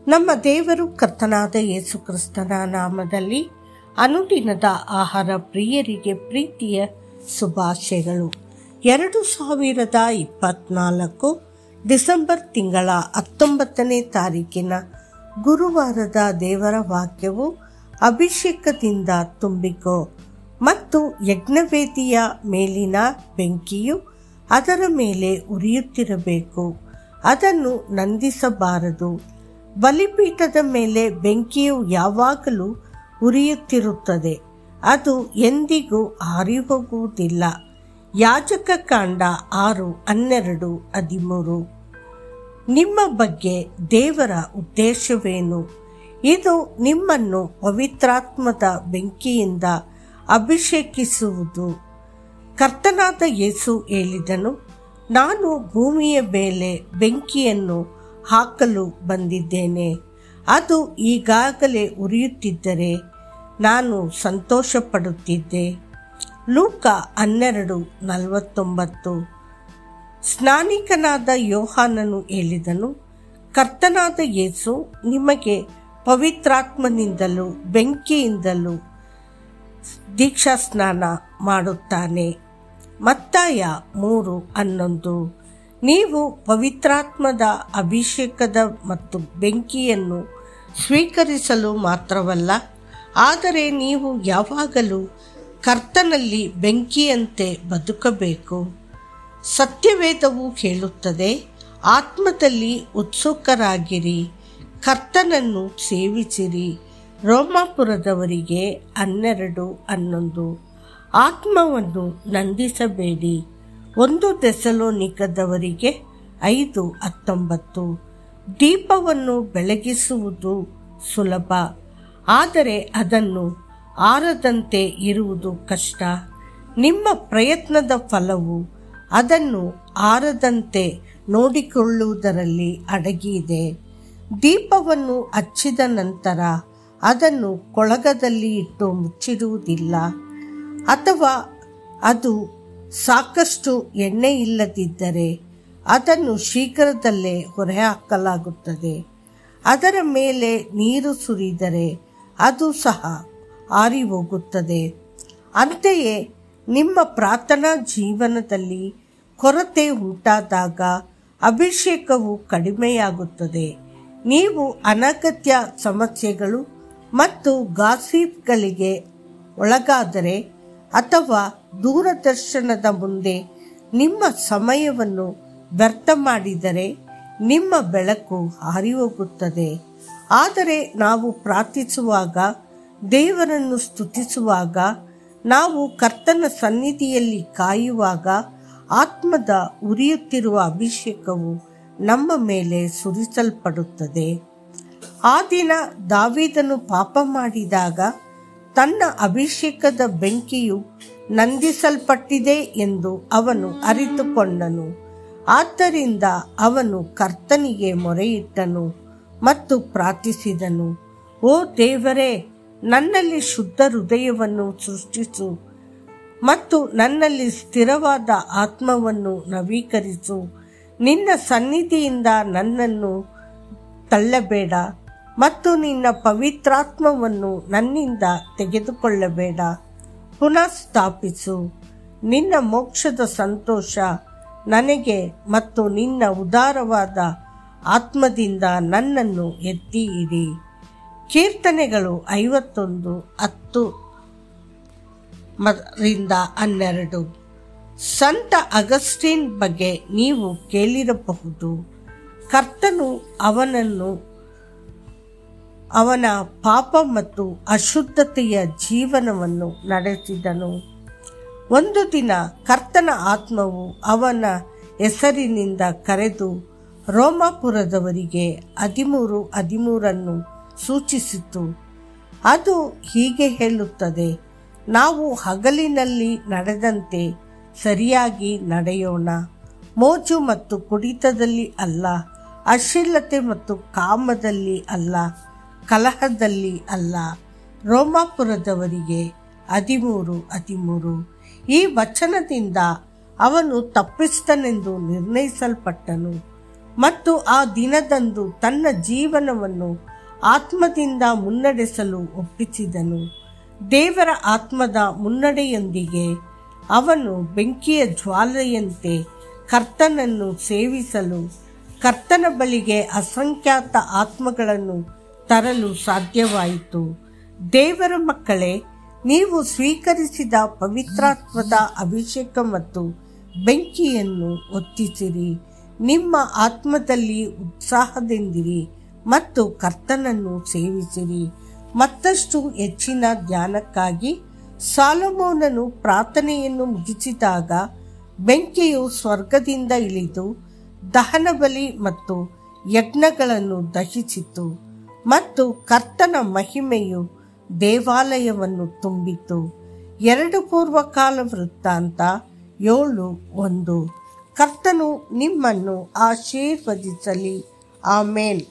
ನಮ್ಮ ದೇವರು ಕರ್ತನಾದ ಯೇಸು ಕ್ರಿಸ್ತನ ನಾಮದಲ್ಲಿ ಅನುದಿನದ ಆಹಾರ ಪ್ರಿಯರಿಗೆ ಪ್ರೀತಿಯ ಶುಭಾಶಯಗಳು. 2024 ಡಿಸೆಂಬರ್ ತಿಂಗಳ 19ನೇ ತಾರೀಕಿನ ಗುರುವಾರದ ದೇವರ ವಾಕ್ಯವು ಅಭಿಷೇಕದಿಂದ ತುಂಬಿಕೋ ಮತ್ತು ಯಜ್ಞವೇದಿಯ ಮೇಲಿನ ಬೆಂಕಿಯು ಅದರ ಮೇಲೆ ಉರಿಯುತ್ತಿರಬೇಕು, ಅದನ್ನು ನಂದಿಸಬಾರದು. ಬಲಿಪೀಠದ ಮೇಲೆ ಬೆಂಕಿಯು ಯಾವಾಗಲೂ ಉರಿಯುತ್ತಿರುತ್ತದೆ, ಅದು ಎಂದಿಗೂ ಆರಿಹೋಗುವುದಿಲ್ಲ. ಯಾಜಕ ಕಾಂಡ 6:12-13. ನಿಮ್ಮ ಬಗ್ಗೆ ದೇವರ ಉದ್ದೇಶವೇನು? ಇದು ನಿಮ್ಮನ್ನು ಪವಿತ್ರಾತ್ಮದ ಬೆಂಕಿಯಿಂದ ಅಭಿಷೇಕಿಸುವುದು. ಕರ್ತನಾದ ಯೇಸು ಹೇಳಿದನು, ನಾನು ಭೂಮಿಯ ಮೇಲೆ ಬೆಂಕಿಯನ್ನು ಹಾಕಲು ಬಂದಿದ್ದೇನೆ, ಅದು ಈಗಾಗಲೇ ಉರಿಯುತ್ತಿದ್ದರೆ ನಾನು ಸಂತೋಷ ಪಡುತ್ತಿದ್ದೆ. ಲೂಕ 12:49. ಸ್ನಾನಿಕನಾದ ಯೋಹಾನನು ಹೇಳಿದನು, ಕರ್ತನಾದ ಯೇಸು ನಿಮಗೆ ಪವಿತ್ರಾತ್ಮನಿಂದಲೂ ಬೆಂಕಿಯಿಂದಲೂ ದೀಕ್ಷಾಸ್ನಾನ ಮಾಡುತ್ತಾನೆ. ಮತ್ತಾಯ 3:11. ನೀವು ಪವಿತ್ರಾತ್ಮದ ಅಭಿಷೇಕದ ಮತ್ತು ಬೆಂಕಿಯನ್ನು ಸ್ವೀಕರಿಸಲು ಮಾತ್ರವಲ್ಲ, ಆದರೆ ನೀವು ಯಾವಾಗಲೂ ಕರ್ತನಲ್ಲಿ ಬೆಂಕಿಯಂತೆ ಬದುಕಬೇಕು. ಸತ್ಯವೇದವು ಹೇಳುತ್ತದೆ, ಆತ್ಮದಲ್ಲಿ ಉತ್ಸುಕರಾಗಿರಿ, ಕರ್ತನನ್ನು ಸೇವಿಸಿರಿ. ರೋಮಾಪುರದವರಿಗೆ 12:11. ಆತ್ಮವನ್ನು ನಂದಿಸಬೇಡಿ. 1 ಥೆಸಲೋನಿಕದವರಿಗೆ 5:19. ದೀಪವನ್ನು ಬೆಳಗಿಸುವುದು ಸುಲಭ, ಆದರೆ ಅದನ್ನು ಆರದಂತೆ ಇರುವುದು ಕಷ್ಟ. ನಿಮ್ಮ ಪ್ರಯತ್ನದ ಫಲವು ಅದನ್ನು ಆರದಂತೆ ನೋಡಿಕೊಳ್ಳುವುದರಲ್ಲಿ ಅಡಗಿದೆ. ದೀಪವನ್ನು ಹಚ್ಚಿದ ನಂತರ ಅದನ್ನು ಕೊಳಗದಲ್ಲಿ ಇಟ್ಟು ಮುಚ್ಚಿಡುವುದಿಲ್ಲ, ಅಥವಾ ಅದು ಸಾಕಷ್ಟು ಎಣ್ಣೆ ಇಲ್ಲದಿದ್ದರೆ ಅದನ್ನು ಶೀಘ್ರದಲ್ಲೇ ಹೊರಹಾಕಲಾಗುತ್ತದೆ. ಅದರ ಮೇಲೆ ನೀರು ಸುರಿದರೆ ಅದು ಸಹ ಆರಿ ಹೋಗುತ್ತದೆ. ಅಂತೆಯೇ ನಿಮ್ಮ ಪ್ರಾರ್ಥನಾ ಜೀವನದಲ್ಲಿ ಕೊರತೆ ಉಂಟಾದಾಗ ಅಭಿಷೇಕವು ಕಡಿಮೆಯಾಗುತ್ತದೆ. ನೀವು ಅನಗತ್ಯ ಸಮಸ್ಯೆಗಳು ಮತ್ತು ಗಾಸಿಪ್ಗಳಿಗೆ ಒಳಗಾದರೆ ಅಥವಾ ದೂರದರ್ಶನದ ಮುಂದೆ ನಿಮ್ಮ ಸಮಯವನ್ನು ವ್ಯರ್ಥ ಮಾಡಿದರೆ ನಿಮ್ಮ ಬೆಳಕು ಹಾರಿಹೋಗುತ್ತದೆ. ಆದರೆ ನಾವು ಪ್ರಾರ್ಥಿಸುವಾಗ, ದೇವರನ್ನು ಸ್ತುತಿಸುವಾಗ, ನಾವು ಕರ್ತನ ಸನ್ನಿಧಿಯಲ್ಲಿ ಕಾಯುವಾಗ ಆತ್ಮದ ಉರಿಯುತ್ತಿರುವ ಅಭಿಷೇಕವು ನಮ್ಮ ಮೇಲೆ ಸುರಿಸಲ್ಪಡುತ್ತದೆ. ಆ ದಿನ ದಾವೀದನು ಪಾಪ ಮಾಡಿದಾಗ ತನ್ನ ಅಭಿಷೇಕದ ಬೆಂಕಿಯು ನಂದಿಸಲ್ಪಟ್ಟಿದೆ ಎಂದು ಅವನು ಅರಿತುಕೊಂಡನು. ಆದ್ದರಿಂದ ಅವನು ಕರ್ತನಿಗೆ ಮೊರೆಯಿಟ್ಟನು ಮತ್ತು ಪ್ರಾರ್ಥಿಸಿದನು, ಓ ದೇವರೇ, ನನ್ನಲ್ಲಿ ಶುದ್ಧ ಹೃದಯವನ್ನು ಸೃಷ್ಟಿಸು ಮತ್ತು ನನ್ನಲ್ಲಿ ಸ್ಥಿರವಾದ ಆತ್ಮವನ್ನು ನವೀಕರಿಸು. ನಿನ್ನ ಸನ್ನಿಧಿಯಿಂದ ನನ್ನನ್ನು ತಳ್ಳಬೇಡ ಮತ್ತು ನಿನ್ನ ಪವಿತ್ರಾತ್ಮವನ್ನು ನನ್ನಿಂದ ತೆಗೆದುಕೊಳ್ಳಬೇಡ. ಪುನಃ ಸ್ಥಾಪಿಸು. ನಿನ್ನ ಮೋಕ್ಷದ ಸಂತೋಷ ನನಗೆ ಮತ್ತು ನಿನ್ನ ಉದಾರವಾದ ಆತ್ಮದಿಂದ ನನ್ನನ್ನು ಎತ್ತಿ ಹಿಡಿ. ಕೀರ್ತನೆಗಳು 51:10-12. ಸಂತ ಅಗಸ್ಟಿನ್ ಬಗ್ಗೆ ನೀವು ಕೇಳಿರಬಹುದು. ಕರ್ತನು ಅವನ ಪಾಪ ಮತ್ತು ಅಶುದ್ಧತೆಯ ಜೀವನವನ್ನು ನಡೆಸಿದನು. ಒಂದು ದಿನ ಕರ್ತನ ಆತ್ಮವು ಅವನ ಹೆಸರಿನಿಂದ ಕರೆದು ರೋಮಾಪುರದವರಿಗೆ 13:13 ಸೂಚಿಸಿತು. ಅದು ಹೀಗೆ ಹೇಳುತ್ತದೆ, ನಾವು ಹಗಲಿನಲ್ಲಿ ನಡೆದಂತೆ ಸರಿಯಾಗಿ ನಡೆಯೋಣ, ಮೋಜು ಮತ್ತು ಕುಡಿತದಲ್ಲಿ ಅಲ್ಲ, ಅಶ್ಲೀಲತೆ ಮತ್ತು ಕಾಮದಲ್ಲಿ ಅಲ್ಲ, ಕಲಹದಲ್ಲಿ ಅಲ್ಲ. ರೋಮಾಪುರದವರಿಗೆ 13:13. ಈ ವಚನದಿಂದ ಅವನು ತಪ್ಪಿಸ್ತನೆಂದು ನಿರ್ಣಯಿಸಲ್ಪಟ್ಟನು. ಮತ್ತು ಆ ದಿನದಂದು ತನ್ನ ಜೀವನವನ್ನು ಆತ್ಮದಿಂದ ಮುನ್ನಡೆಸಲು ಒಪ್ಪಿಸಿದನು. ದೇವರ ಆತ್ಮದ ಮುನ್ನಡೆಯೊಂದಿಗೆ ಅವನು ಬೆಂಕಿಯ ಜ್ವಾಲೆಯಂತೆ ಕರ್ತನನ್ನು ಸೇವಿಸಲು ಕರ್ತನ ಬಳಿಗೆ ಅಸಂಖ್ಯಾತ ಆತ್ಮಗಳನ್ನು ತರಲು ಸಾಧ್ಯವಾಯಿತು. ದೇವರ ಮಕ್ಕಳೇ, ನೀವು ಸ್ವೀಕರಿಸಿದ ಪವಿತ್ರಾತ್ಮದ ಅಭಿಷೇಕ ಮತ್ತು ಬೆಂಕಿಯನ್ನು ಹೊತ್ತಿಸಿರಿ. ನಿಮ್ಮ ಆತ್ಮದಲ್ಲಿ ಉತ್ಸಾಹದಿಂದಿರಿ ಮತ್ತು ಕರ್ತನನ್ನು ಸೇವಿಸಿರಿ. ಮತ್ತಷ್ಟು ಹೆಚ್ಚಿನ ಧ್ಯಾನಕ್ಕಾಗಿ ಸಾಲೊಮೋನನು ಪ್ರಾರ್ಥನೆಯನ್ನು ಮುಗಿಸಿದಾಗ ಬೆಂಕಿಯು ಸ್ವರ್ಗದಿಂದ ಇಳಿದು ದಹನಬಲಿ ಮತ್ತು ಯಜ್ಞಗಳನ್ನು ದಹಿಸಿತು ಮತ್ತು ಕರ್ತನ ಮಹಿಮೆಯು ದೇವಾಲಯವನ್ನು ತುಂಬಿತು. 2 ಪೂರ್ವಕಾಲ ವೃತ್ತಾಂತ 7:1. ಕರ್ತನು ನಿಮ್ಮನ್ನು ಆಶೀರ್ವದಿಸಲಿ. ಆಮೇನ್.